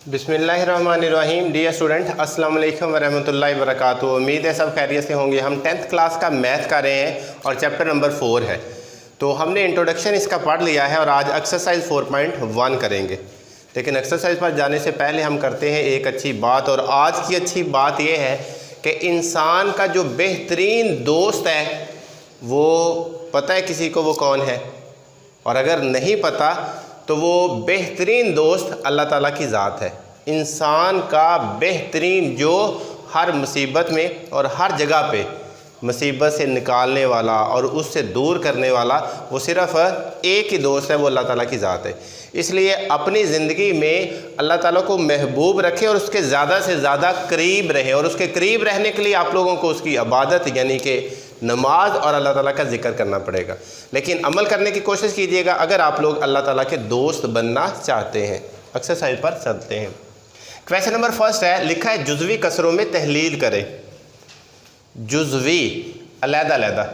बिस्मिल्लाहिर्रहमानिर्रहीम। Dear student, अस्सलाम वालेकुम वरहमतुल्लाहि वबरकातुहू। उम्मीद है सब खैरियत से होंगे। हम 10th क्लास का मैथ कर रहे हैं और चैप्टर नंबर 4 है। तो हमने इंट्रोडक्शन इसका पढ़ लिया है और आज एक्सरसाइज 4.1 करेंगे। लेकिन एक्सरसाइज पर जाने से पहले हम करते हैं एक अच्छी बात, और आज की अच्छी बात यह है कि इंसान का जो बेहतरीन दोस्त है वो पता है किसी को वो कौन है? और अगर नहीं पता तो वो बेहतरीन दोस्त अल्लाह ताला की ज़ात है। इंसान का बेहतरीन जो हर मुसीबत में और हर जगह पे मुसीबत से निकालने वाला और उससे दूर करने वाला वो सिर्फ़ एक ही दोस्त है, वो अल्लाह ताला की ज़ात है। इसलिए अपनी ज़िंदगी में अल्लाह ताला को महबूब रखें और उसके ज़्यादा से ज़्यादा करीब रहें। और उसके करीब रहने के लिए आप लोगों को उसकी इबादत यानी कि नमाज और अल्लाह ताला का जिक्र करना पड़ेगा। लेकिन अमल करने की कोशिश कीजिएगा अगर आप लोग अल्लाह ताला के दोस्त बनना चाहते हैं। एक्सरसाइज पर चलते हैं। क्वेश्चन नंबर फर्स्ट है, लिखा है जुज़वी कसरों में तहलील करें। जुज़वी अलहदा-अलहदा,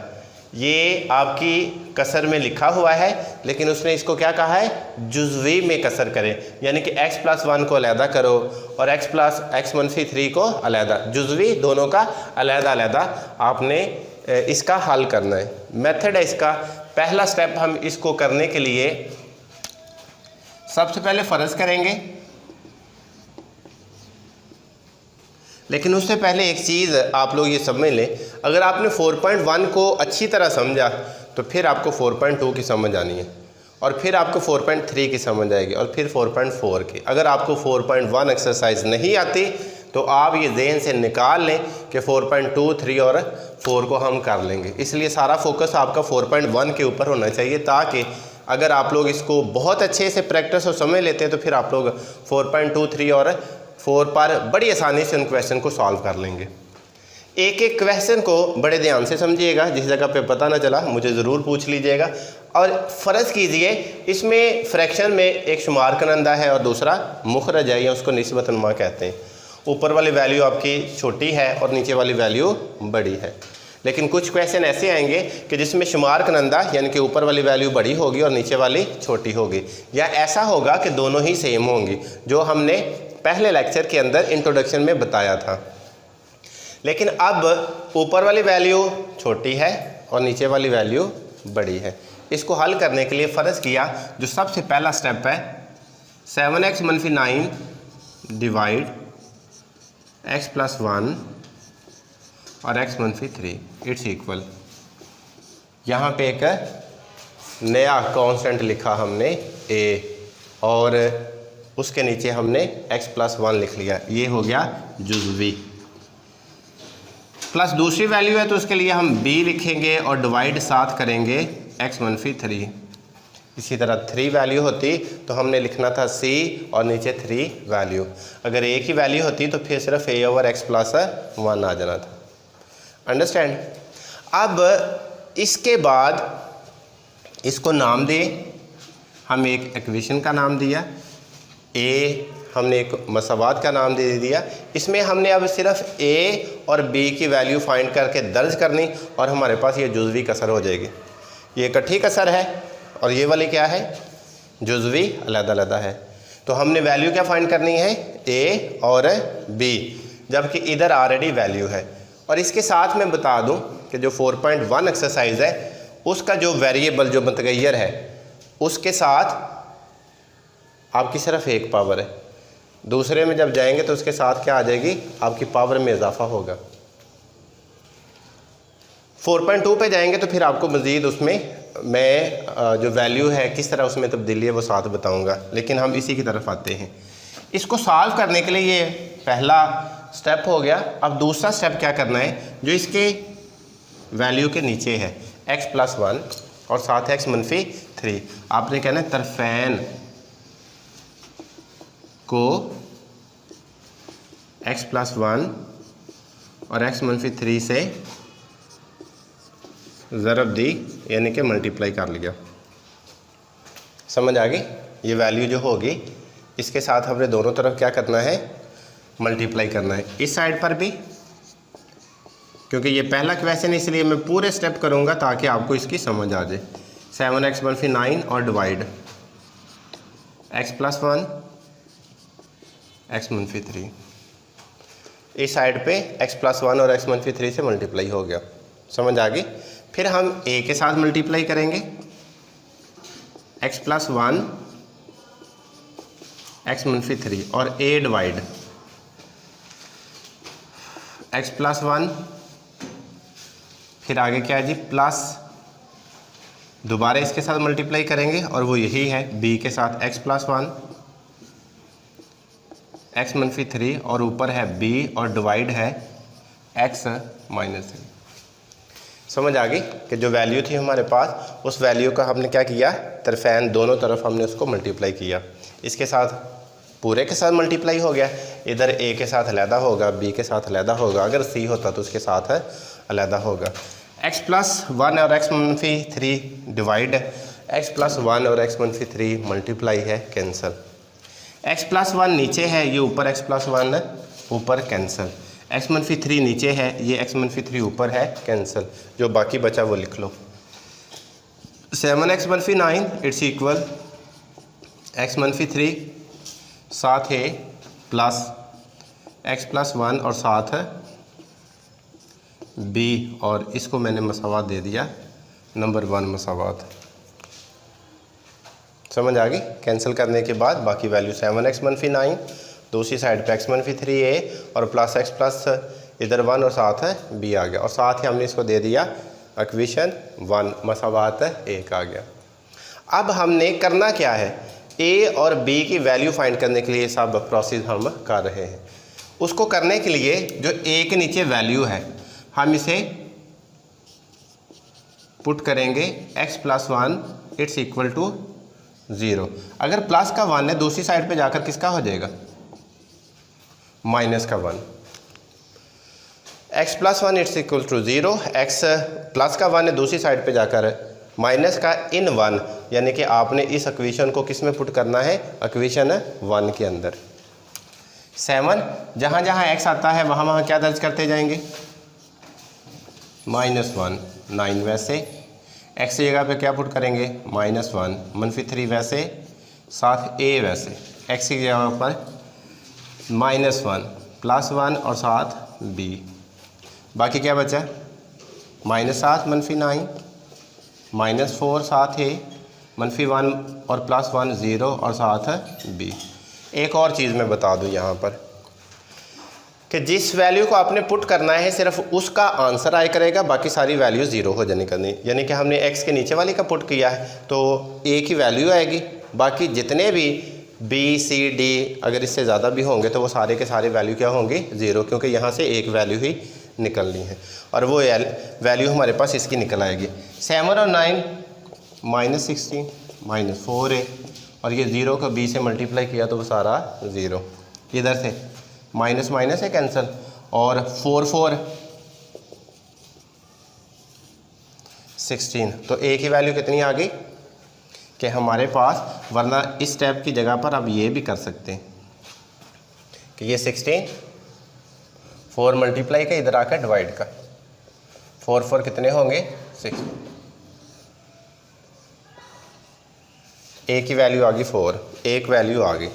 ये आपकी कसर में लिखा हुआ है लेकिन उसने इसको क्या कहा है? जुज़वी में कसर करें, यानी कि x+1 को अलहदा करो और x+x-3 को अलहदा। जुज़वी दोनों का अलहदा-अलहदा आपने इसका हल करना है। मेथड है इसका, पहला स्टेप हम इसको करने के लिए सबसे पहले फ़र्ज़ करेंगे। लेकिन उससे पहले एक चीज़ आप लोग ये समझ लें, अगर आपने 4.1 को अच्छी तरह समझा तो फिर आपको 4.2 की समझ आनी है और फिर आपको 4.3 की समझ आएगी और फिर 4.4 की। अगर आपको 4.1 एक्सरसाइज नहीं आती तो आप ये जहन से निकाल लें कि 4.2, 3 और 4 को हम कर लेंगे। इसलिए सारा फोकस आपका 4.1 के ऊपर होना चाहिए, ताकि अगर आप लोग इसको बहुत अच्छे से प्रैक्टिस और समझ लेते हैं तो फिर आप लोग 4.2, 3 और 4 पर बड़ी आसानी से उन क्वेश्चन को सॉल्व कर लेंगे। एक एक क्वेश्चन को बड़े ध्यान से समझिएगा, जिस जगह पे पता ना चला मुझे ज़रूर पूछ लीजिएगा। और फ़र्ज़ कीजिए इसमें फ्रैक्शन में एक शुमार करंदा है और दूसरा मुखरज है, या उसको निस्बत नुमा कहते हैं। ऊपर वाली वैल्यू आपकी छोटी है और नीचे वाली वैल्यू बड़ी है। लेकिन कुछ क्वेश्चन ऐसे आएंगे कि जिसमें शुमार करंदा यानी कि ऊपर वाली वैल्यू बड़ी होगी और नीचे वाली छोटी होगी, या ऐसा होगा कि दोनों ही सेम होंगी, जो हमने पहले लेक्चर के अंदर इंट्रोडक्शन में बताया था। लेकिन अब ऊपर वाली वैल्यू छोटी है और नीचे वाली वैल्यू बड़ी है। इसको हल करने के लिए फ़र्ज़ किया, जो सबसे पहला स्टेप है 7x-9 डिवाइड x+1 और x-3 इट्स इक्वल। यहाँ पे एक नया कांस्टेंट लिखा हमने a और उसके नीचे हमने x+1 लिख लिया। ये हो गया जुज़वी। प्लस दूसरी वैल्यू है तो उसके लिए हम b लिखेंगे और डिवाइड साथ करेंगे x-3। इसी तरह 3 वैल्यू होती तो हमने लिखना था c और नीचे 3 वैल्यू। अगर एक ही वैल्यू होती तो फिर सिर्फ a/x+1 आ जाना था। अंडरस्टैंड? अब इसके बाद इसको नाम दे, हम एक इक्वेशन का नाम दिया, a हमने एक मसावात का नाम दे दिया। इसमें हमने अब सिर्फ a और b की वैल्यू फाइंड करके दर्ज करनी और हमारे पास ये जुज़वी कसर हो जाएगी। ये इकट्ठी कसर है और ये वाली क्या है? जुज़वी अलग-अलग है। तो हमने वैल्यू क्या फाइंड करनी है? a और b, जबकि इधर ऑलरेडी वैल्यू है। और इसके साथ मैं बता दूं कि जो 4.1 एक्सरसाइज है उसका जो वेरिएबल जो मुतगय्यर है उसके साथ आपकी सिर्फ एक पावर है। दूसरे में जब जाएंगे तो उसके साथ क्या आ जाएगी? आपकी पावर में इजाफा होगा। 4.2 पे जाएंगे तो फिर आपको मज़ीद उसमें मैं जो वैल्यू है किस तरह उसमें तब्दीली है वो साथ बताऊंगा। लेकिन हम इसी की तरफ आते हैं। इसको सॉल्व करने के लिए ये पहला स्टेप हो गया। अब दूसरा स्टेप क्या करना है? जो इसके वैल्यू के नीचे है x+1 और साथ है x-3, आपने कहना है तरफ़ैन को x+1 और x-3 से ज़रब दी, यानी कि मल्टीप्लाई कर लिया। समझ आ गई? ये वैल्यू जो होगी इसके साथ हमने दोनों तरफ क्या करना है? मल्टीप्लाई करना है। इस साइड पर भी, क्योंकि ये पहला क्वेश्चन इसलिए मैं पूरे स्टेप करूँगा ताकि आपको इसकी समझ आ जाए। 7x-9 और डिवाइड x+1 x-3। इस साइड पे x+1 और x-3 से मल्टीप्लाई हो गया, समझ आ गई। फिर हम a के साथ मल्टीप्लाई करेंगे, x+1 x-3 और a डिवाइड x+1, फिर आगे क्या है जी प्लस, दोबारा इसके साथ मल्टीप्लाई करेंगे और वो यही है b के साथ x+1 x-3 और ऊपर है b और डिवाइड है x-3। समझ आ गई कि जो वैल्यू थी हमारे पास उस वैल्यू का हमने क्या किया, तरफैन दोनों तरफ हमने उसको मल्टीप्लाई किया। इसके साथ पूरे के साथ मल्टीप्लाई हो गया, इधर a के साथ अलहदा होगा, b के साथ अलहदा होगा, अगर c होता तो उसके साथ अलहदा होगा। x+1 और x-3 डिवाइड, x+1 और x-3 मल्टीप्लाई है कैंसल, x+1 नीचे है, ये ऊपर x+1 ऊपर कैंसल, x-3 नीचे है, ये x-3 ऊपर है कैंसल, जो बाकी बचा वो लिख लो। 7x-9 इट्स इक्वल x-3 साथ है प्लस x+1 और साथ है b, और इसको मैंने मसावात दे दिया नंबर 1 मसावात। समझ आ गई। कैंसिल करने के बाद बाकी वैल्यू 7x-9, दूसरी साइड पे x-3a और प्लस x प्लस इधर 1 और साथ है b आ गया, और साथ ही हमने इसको दे दिया इक्वेशन 1 मसावात 1 आ गया। अब हमने करना क्या है, a और b की वैल्यू फाइंड करने के लिए सब प्रोसेस हम कर रहे हैं। उसको करने के लिए जो a के नीचे वैल्यू है हम इसे पुट करेंगे x+1 इट्स इक्वल टू 0। अगर प्लस का 1 है दूसरी साइड पे जाकर किसका हो जाएगा, माइनस का 1। x+1 it's equal to 0, x plus का 1 है दूसरी साइड पे जाकर माइनस का इन 1, यानी कि आपने इस इक्वेशन को किस में पुट करना है, इक्वेशन 1 के अंदर। 7 जहाँ जहाँ x आता है वहाँ वहाँ क्या दर्ज करते जाएंगे, -1। 9 वैसे x की जगह पे क्या पुट करेंगे, -1। -3 वैसे, साथ a वैसे, x की जगह पर -1 +1 और साथ b। बाकी क्या बचा, -7 -9 -4 साथ a, -1 और +1 0 और साथ b। एक और चीज़ मैं बता दूं यहाँ पर कि जिस वैल्यू को आपने पुट करना है सिर्फ उसका आंसर आया करेगा, बाकी सारी वैल्यू 0 हो जानी करनी। यानी कि हमने x के नीचे वाली का पुट किया है तो a की वैल्यू आएगी, बाकी जितने भी b c d अगर इससे ज़्यादा भी होंगे तो वो सारे के सारे वैल्यू क्या होंगे, 0, क्योंकि यहाँ से एक वैल्यू ही निकलनी है और वो वैल्यू हमारे पास इसकी निकल आएगी। 7 और 9 -16 -4a, और ये 0 को b से मल्टीप्लाई किया तो वो सारा 0। इधर से माइनस माइनस है कैंसिल, और 4 4 16, तो a की वैल्यू कितनी आ गई कि हमारे पास, वरना इस स्टेप की जगह पर आप ये भी कर सकते हैं कि ये 16 4 मल्टीप्लाई का इधर आकर डिवाइड का, 4 4 कितने होंगे 6, a की वैल्यू आ गई 4, एक वैल्यू आ गई।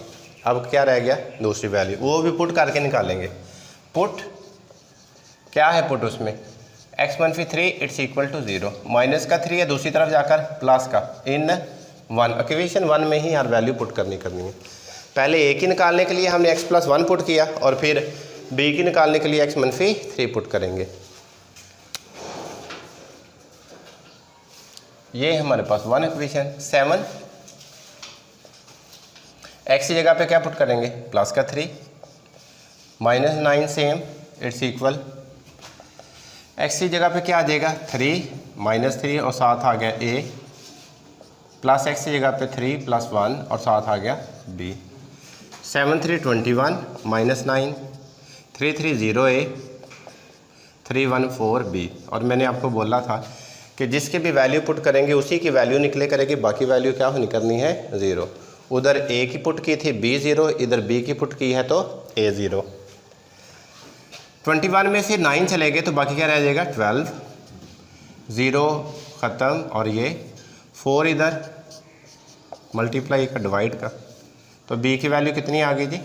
अब क्या रह गया, दूसरी वैल्यू, वो भी पुट करके निकालेंगे। पुट क्या है, पुट उसमें x-3 it's equal to 0, minus का 3 है दूसरी तरफ जाकर प्लस का इन 1, इक्वेशन 1 में ही हर वैल्यू पुट करनी है। पहले a की निकालने के लिए हमने x+1 पुट किया और फिर b की निकालने के लिए x-3 पुट करेंगे। ये हमारे पास 1 इक्वेशन। 7 x की जगह पे क्या पुट करेंगे, प्लस का 3, -9 सेम इट्स इक्वल, x की जगह पे क्या आ जाएगा 3 -3 और साथ आ गया a, प्लस x की जगह पे 3 +1 और साथ आ गया b। 7 3 21 -9 3 3 0a 3 1 4 b। और मैंने आपको बोला था कि जिसके भी वैल्यू पुट करेंगे उसी की वैल्यू निकले करेगी, बाकी वैल्यू क्या होनी करनी है 0। उधर a की पुट की थी b 0, इधर b की पुट की है तो a 0। 21 में से 9 चले गए तो बाकी क्या रह जाएगा 12, 0 ख़त्म, और ये 4 इधर मल्टीप्लाई का डिवाइड का, तो b की वैल्यू कितनी आ गई जी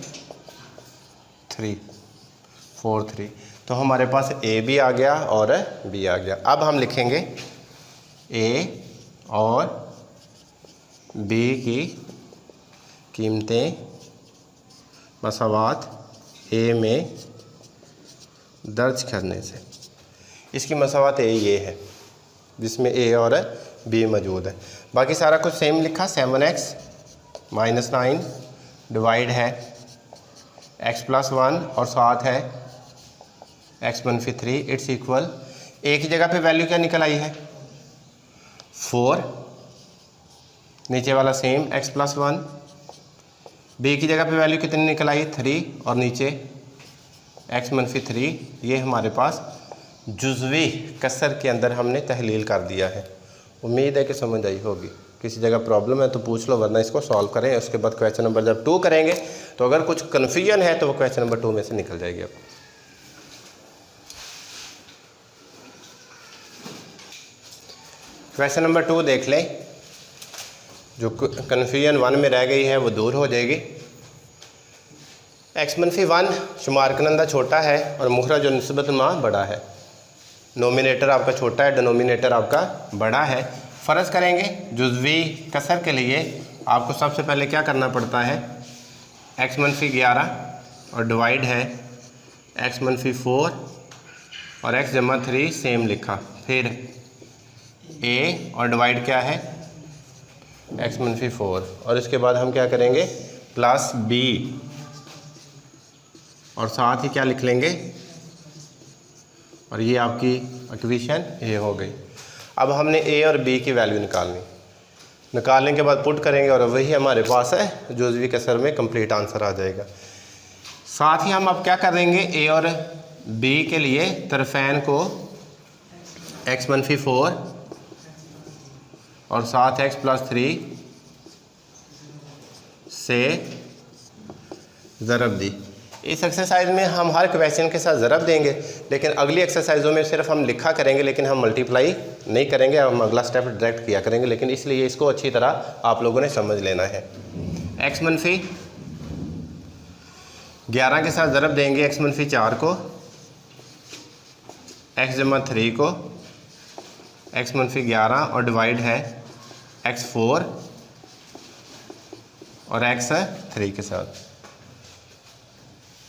3 4 3। तो हमारे पास ए भी आ गया और बी आ गया। अब हम लिखेंगे ए और बी की कीमतें मसावात ए में दर्ज करने से। इसकी मसावात ए ये है जिसमें ए और बी मौजूद है। बाकी सारा कुछ सेम लिखा। 7x - 9 डिवाइड है x + 1 और साथ है x - 3 इट्स इक्वल। ए की जगह पे वैल्यू क्या निकल आई है 4, नीचे वाला सेम x + 1। बी की जगह पे वैल्यू कितनी निकल आई 3 और नीचे x - 3। ये हमारे पास जुज़वी कसर के अंदर हमने तहलील कर दिया है। उम्मीद है कि समझ आई होगी। किसी जगह प्रॉब्लम है तो पूछ लो, वरना इसको सॉल्व करें। उसके बाद क्वेश्चन नंबर जब 2 करेंगे तो अगर कुछ कन्फ्यूजन है तो वो क्वेश्चन नंबर 2 में से निकल जाएगी आपको। क्वेश्चन नंबर 2 देख लें। जो कन्फ्यूजन 1 में रह गई है वो दूर हो जाएगी। x - 1 शुमार कनंदा छोटा है और मुखरज निस्बत माँ बड़ा है। नोमिनेटर आपका छोटा है, डिनोमिनेटर आपका बड़ा है। फ़र्ज़ करेंगे जुज़वी कसर के लिए आपको सबसे पहले क्या करना पड़ता है, x - 11 और डिवाइड है x - 4 और x + 3 सेम लिखा। फिर a और डिवाइड क्या है x - 4 और इसके बाद हम क्या करेंगे प्लस b और साथ ही क्या लिख लेंगे, और ये आपकी इक्वेशन ये हो गई। अब हमने a और b की वैल्यू निकालने के बाद पुट करेंगे और वही हमारे पास है जुज़वी कसर में कंप्लीट आंसर आ जाएगा। साथ ही हम अब क्या करेंगे a और b के लिए तरफ़ैन को x - 4 और साथ x + 3 से ज़रब दी। इस एक्सरसाइज में हम हर क्वेश्चन के साथ ज़रब देंगे, लेकिन अगली एक्सरसाइजों में सिर्फ हम लिखा करेंगे, लेकिन हम मल्टीप्लाई नहीं करेंगे। हम अगला स्टेप डायरेक्ट किया करेंगे, लेकिन इसलिए इसको अच्छी तरह आप लोगों ने समझ लेना है। x - 11 के साथ ज़रब देंगे x - 4 को, x + 3 को, x - 11 और डिवाइड है x 4 और x 3 के साथ।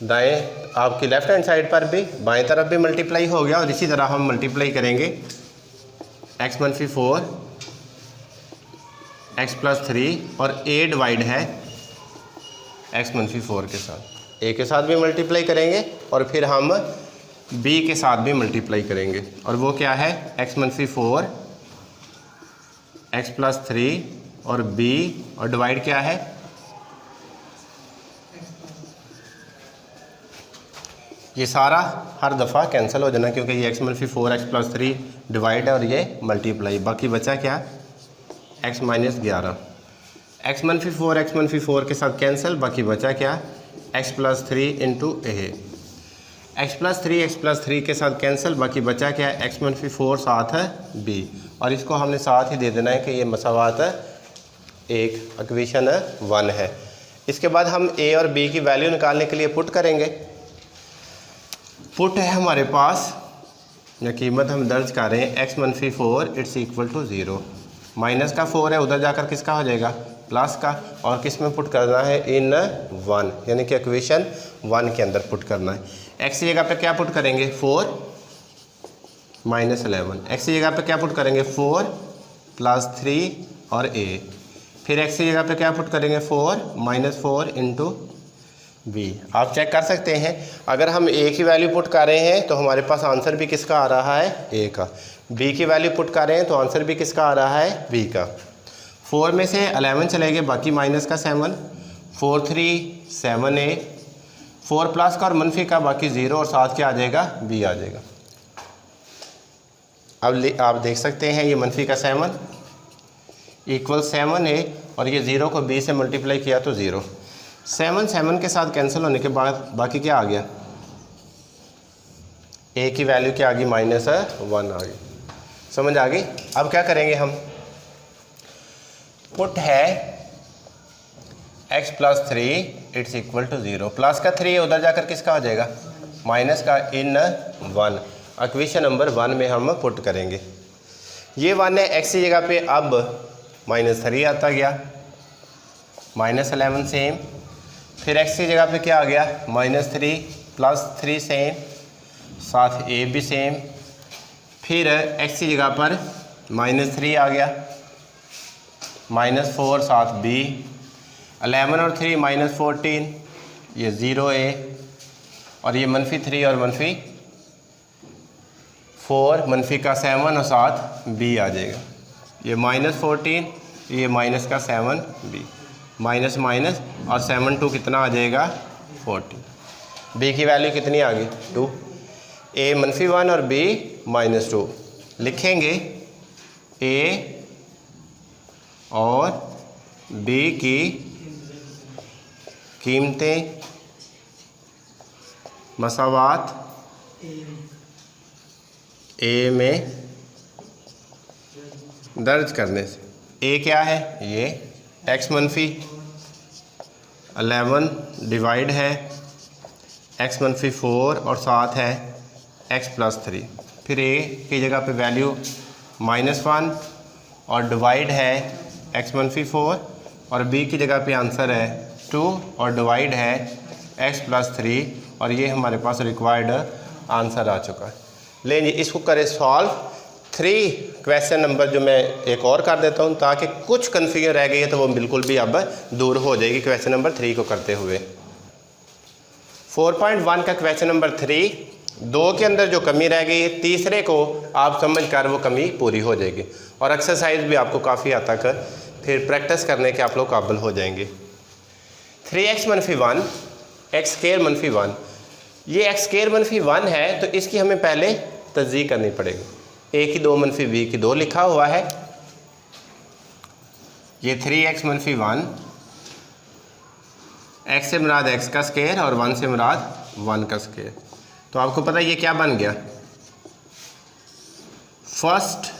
दाएं आपकी लेफ़्ट हैंड साइड पर भी बाएं तरफ भी मल्टीप्लाई हो गया और इसी तरह हम मल्टीप्लाई करेंगे x - 4 x + 3 और a डिवाइड है x - 4 के साथ। a के साथ भी मल्टीप्लाई करेंगे और फिर हम b के साथ भी मल्टीप्लाई करेंगे, और वो क्या है x - 4 x + 3 और b और डिवाइड क्या है, ये सारा हर दफ़ा कैंसिल हो जाना क्योंकि ये x - 4 x + 3 डिवाइड है और ये मल्टीप्लाई। बाकी बचा क्या x - 11। x - 4 x - 4 के साथ कैंसिल, बाकी बचा क्या x + 3 × a। x + 3 x + 3 के साथ कैंसिल, बाकी बचा क्या x - 4 साथ है b, और इसको हमने साथ ही दे देना है कि ये मसावात एक इक्वेशन 1 है। इसके बाद हम a और b की वैल्यू निकालने के लिए पुट करेंगे। पुट है हमारे पास, या कीमत हम दर्ज कर रहे हैं x - 4 it's equal to 0। Minus का 4 है, उधर जाकर किसका हो जाएगा प्लस का, और किस में पुट करना है इन 1, यानी कि इक्वेशन 1 के अंदर पुट करना है। x की जगह पे क्या पुट करेंगे 4 - 11। x की जगह पे क्या पुट करेंगे 4 + 3 और a। फिर x की जगह पे क्या पुट करेंगे 4 - 4 × b। आप चेक कर सकते हैं, अगर हम a की वैल्यू पुट कर रहे हैं तो हमारे पास आंसर भी किसका आ रहा है a का। b की वैल्यू पुट कर रहे हैं तो आंसर भी किसका आ रहा है b का। 4 में से 11 चलेंगे, बाकी माइनस का 7, 4 3 7a, 4 प्लस का और मनफी का, बाकी 0 और साथ क्या आ जाएगा b आ जाएगा। अब आप देख सकते हैं ये मनफी का 7 इक्वल 7a और ये 0 को b से मल्टीप्लाई किया तो 0। 7 के साथ कैंसिल होने के बाद बाकी क्या आ गया, a की वैल्यू क्या आ गई -1 आ गई। समझ आ गई। अब क्या करेंगे हम, पुट है x plus 3 it's equal to 0। Plus का 3 उधर जाकर किसका हो जाएगा, माइनस का, इन 1। इक्वेशन नंबर 1 में हम पुट करेंगे। ये 1 है, x की जगह पे अब -3 आता गया, -11 सेम। फिर x की जगह पे क्या आ गया, -3 प्लस 3 सेम, साथ a भी सेम। फिर x की जगह पर -3 आ गया, -4 साथ b, 11 और 3 -14, ये 0a, और ये -3 और -4, मनफी का 7 और साथ b आ जाएगा। ये -14, ये माइनस का 7b, माइनस माइनस और 7 2 कितना आ जाएगा 14। b की वैल्यू कितनी आ गई 2, a -1 और b -2। लिखेंगे a और b की कीमतें मसावात a में दर्ज करने से। a क्या है, ये x -11 डिवाइड है x -4 और साथ है x + 3। फिर a की जगह पे वैल्यू -1 और डिवाइड है x -4, और b की जगह पे आंसर है 2 और डिवाइड है x + 3, और ये हमारे पास रिक्वायर्ड आंसर आ चुका है। लें जी, इसको करें सॉल्व। 3 क्वेश्चन नंबर जो मैं एक और कर देता हूँ ताकि कुछ कन्फ्यूजन रह गई है तो वो बिल्कुल भी अब दूर हो जाएगी क्वेश्चन नंबर 3 को करते हुए। 4.1 का क्वेश्चन नंबर 3, 2 के अंदर जो कमी रह गई है तीसरे को आप समझ कर वो कमी पूरी हो जाएगी, और एक्सरसाइज भी आपको काफ़ी हद तक फिर प्रैक्टिस करने के आप लोग काबिल हो जाएंगे। 3x - 1 x² - 1, ये x² - 1 है तो इसकी हमें पहले तस्दीक करनी पड़ेगी। a की 2 - b की 2 लिखा हुआ है, ये 3x - 1, x से मुराद x का स्क्वायर और 1 से मुराद 1 का स्क्वायर। तो आपको पता है ये क्या बन गया, फर्स्ट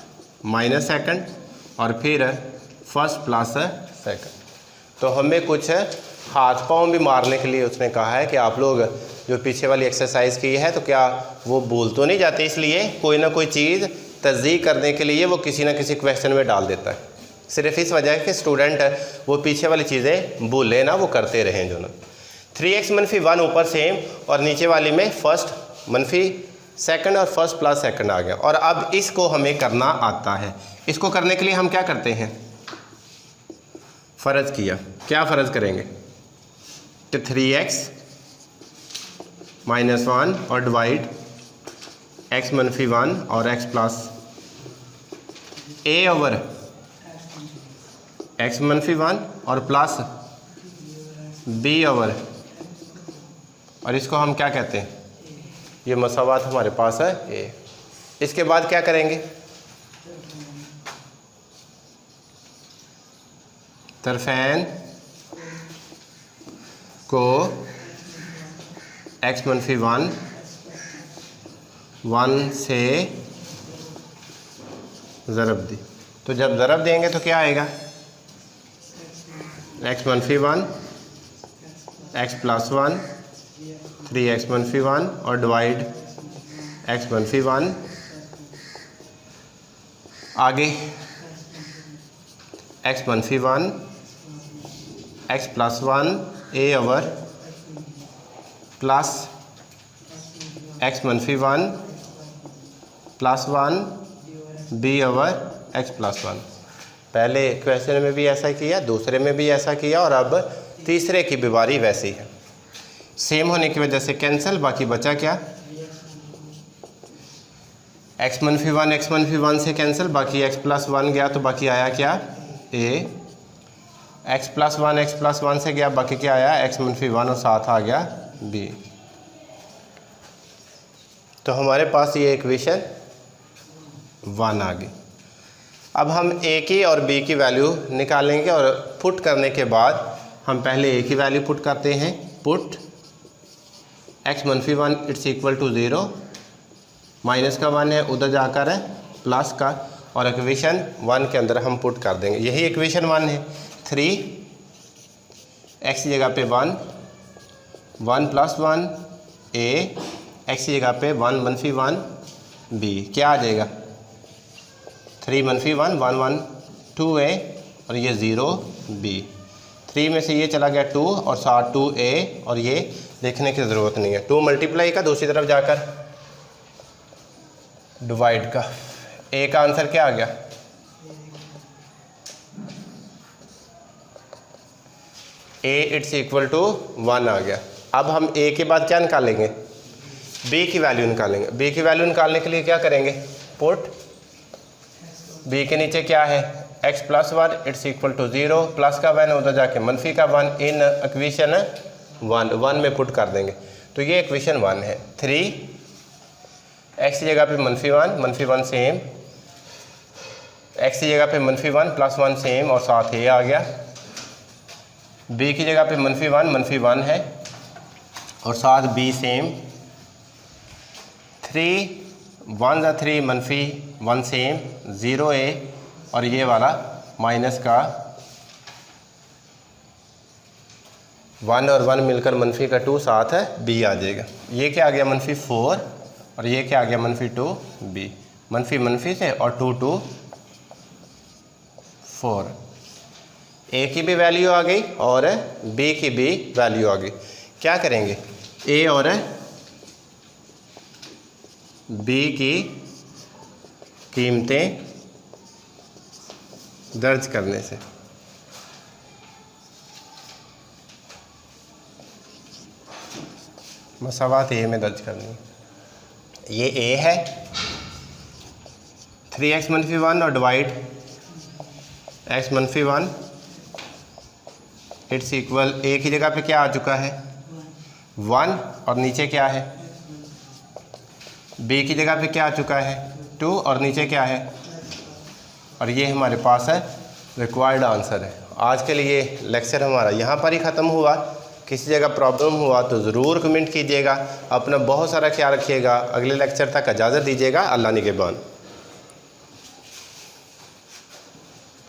माइनस सेकंड और फिर फर्स्ट प्लस सेकंड। तो हमें कुछ हाथ पाँव भी मारने के लिए उसने कहा है कि आप लोग जो पीछे वाली एक्सरसाइज की है तो क्या वो भूल तो नहीं जाते, इसलिए कोई ना कोई चीज़ तस्दीक करने के लिए वो किसी ना किसी क्वेश्चन में डाल देता है। सिर्फ इस वजह कि स्टूडेंट वो पीछे वाली चीज़ें भूलें ना, वो करते रहें जो ना। 3x - 1 ऊपर सेम और नीचे वाली में फर्स्ट -2 और फर्स्ट प्लस सेकंड आ गया। और अब इसको हमें करना आता है। इसको करने के लिए हम क्या करते हैं, फ़र्ज़ किया। क्या फ़र्ज़ करेंगे कि 3x - 1 और डिवाइड x - 1 और x plus a over x - 1 और प्लस b ओवर, और इसको हम क्या कहते हैं, ये मसावात हमारे पास है a। इसके बाद क्या करेंगे, तरफैन को x - 1 से ज़रब दी। तो जब ज़रब देंगे तो क्या आएगा, x - 1 x + 1 3x - 1 और डिवाइड x - 1 आगे x - 1 x + 1 a over plus x - 1 plus 1 b over x + 1। पहले क्वेश्चन में भी ऐसा किया, दूसरे में भी ऐसा किया, और अब तीसरे की भी बारी वैसी है। सेम होने की वजह से कैंसिल, बाकी बचा क्या, x - 1 x - 1 से कैंसिल, बाकी x + 1 गया तो बाकी आया क्या a, x + 1 x + 1 से गया, बाकी क्या आया x - 1 और साथ आ गया b। तो हमारे पास ये इक्वेशन 1 आ गई। अब हम a की और b की वैल्यू निकालेंगे, और पुट करने के बाद हम पहले a की वैल्यू पुट करते हैं। Put x - 1 it's equal to 0, minus का 1 है उधर जाकर है प्लस का, और इक्वेशन 1 के अंदर हम पुट कर देंगे। यही इक्वेशन 1 है। 3 एक्स की जगह पे 1, 1 + 1 a, एक्स की जगह पे 1 - 1 b, क्या आ जाएगा 3 - 1 1 1 2a और ये 0 b। 3 में से ये चला गया 2 और साथ 2a और ये देखने की ज़रूरत नहीं है। 2 मल्टीप्लाई का दूसरी तरफ जाकर डिवाइड का, a का आंसर क्या आ गया a इट्स इक्वल टू 1 आ गया। अब हम a के बाद क्या निकालेंगे b की वैल्यू निकालेंगे। b की वैल्यू निकालने के लिए क्या करेंगे पुट b के नीचे क्या है x + 1 it's equal to 0, plus का 1 उधर जाके मनफी का 1 इन इक्वेशन 1 में पुट कर देंगे। तो ये इक्वेशन 1 है। 3 x की जगह पे -1 सेम, x की जगह पे -1 + 1 सेम और साथ ये आ गया। b की जगह पे -1 है और साथ b सेम। 3 1 × 3 -1 सेम, 0a और ये वाला माइनस का 1 और 1 मिलकर मनफी का 2 साथ है b आ जाएगा। ये क्या आ गया -4 और ये क्या आ गया -2b, मनफी से और 2 2 4। a की भी वैल्यू आ गई और b की भी वैल्यू आ गई। क्या करेंगे a और b की कीमतें दर्ज करने से मसावात a में दर्ज करनी है। ये a है 3x - 1 और divide x - 1 it's equal, a की जगह पे क्या आ चुका है 1 और नीचे क्या है, b की जगह पे क्या आ चुका है 2 और नीचे क्या है, और ये हमारे पास है रिक्वायर्ड आंसर है। आज के लिए लेक्चर हमारा यहाँ पर ही ख़त्म हुआ। किसी जगह प्रॉब्लम हुआ तो ज़रूर कमेंट कीजिएगा। अपना बहुत सारा ख्याल रखिएगा। अगले लेक्चर तक इजाज़त दीजिएगा। अल्लाह निगहबान।